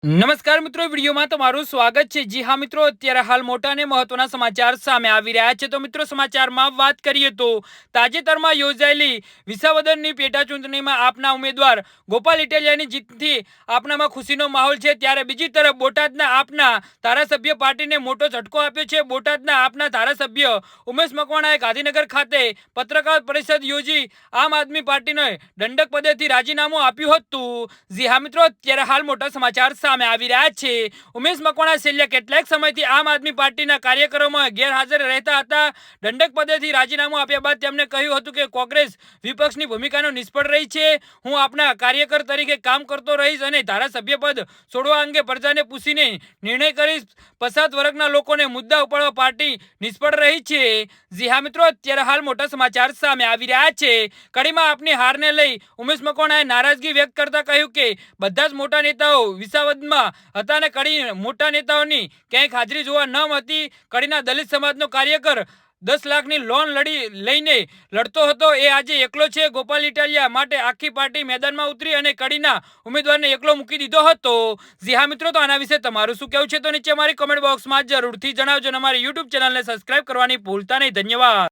નમસ્કાર મિત્રો, વિડીયોમાં તમારું સ્વાગત છે। જી હા મિત્રો, અત્યારે હાલ મોટા અને મહત્વના સમાચાર સામે આવી રહ્યા છે। તો મિત્રો, સમાચારમાં વાત કરીએ તો તાજેતરમાં યોજાયેલી વિસાવદરની પેટા ચૂંટણીમાં આપના ઉમેદવાર ગોપાલ ઇટાલિયાની જીતથી આપનામાં ખુશીનો માહોલ છે। ત્યારે બીજી તરફ બોટાદના આપના ધારાસભ્ય પાર્ટીને મોટો ઝટકો આપ્યો છે। બોટાદના આપના ધારાસભ્ય ઉમેશ મકવાણાએ ગાંધીનગર ખાતે પત્રકાર પરિષદ યોજી આમ આદમી પાર્ટીને દંડક પદેથી રાજીનામું આપ્યું હતું। જી હા મિત્રો, અત્યારે હાલ મોટા સમાચાર સામે આવી રહ્યા છે। ઉમેશ મકવાણા છેલ્લા કેટલાક સમયથી આમ આદમી પાર્ટીના કાર્યક્રમોમાં ગેરહાજર રહેતા હતા। દંડક પદેથી રાજીનામું આપ્યા બાદ તેમણે કહ્યું હતું કે કોંગ્રેસ વિપક્ષની ભૂમિકાનો નિષ્ફળ રહી છે। હું આપના કાર્યકર તરીકે કામ કરતો રહીશ અને ધારાસભ્ય પદ છોડવા અંગે પ્રજાને પૂછીને નિર્ણય કરીશ। પછાત વર્ગના લોકોને મુદ્દા ઉપાડવા પાર્ટી નિષ્ફળ રહી છે। જી હા મિત્રો, અત્યારે હાલ મોટા સમાચાર સામે આવી રહ્યા છે। કડીમાં આપની હારને લઈ ઉમેશ મકવાણાએ નારાજગી વ્યક્ત કરતા કહ્યું કે બધા જ મોટા નેતાઓ વિસાવદરમાં હતા અને કડી મોટા નેતાઓની ક્યાંય હાજરી જોવા ન હતી। કડીના દલિત સમાજનો કાર્યકર 10 લાખની લોન લઈને લડતો હતો, એ આજે એકલો છે। ગોપાલ ઇટાલિયા માટે આખી પાર્ટી મેદાનમાં ઉતરી અને કડીના ઉમેદવારને એકલો મૂકી દીધો હતો। જી હા મિત્રો, તો આના વિશે તમારું શું કહેવું છે તો નીચે અમારી કોમેન્ટ બોક્સમાં જરૂરથી જણાવજો અને અમારી યુટ્યુબ ચેનલને સબસ્ક્રાઇબ કરવાની ભૂલતા નહીં। ધન્યવાદ।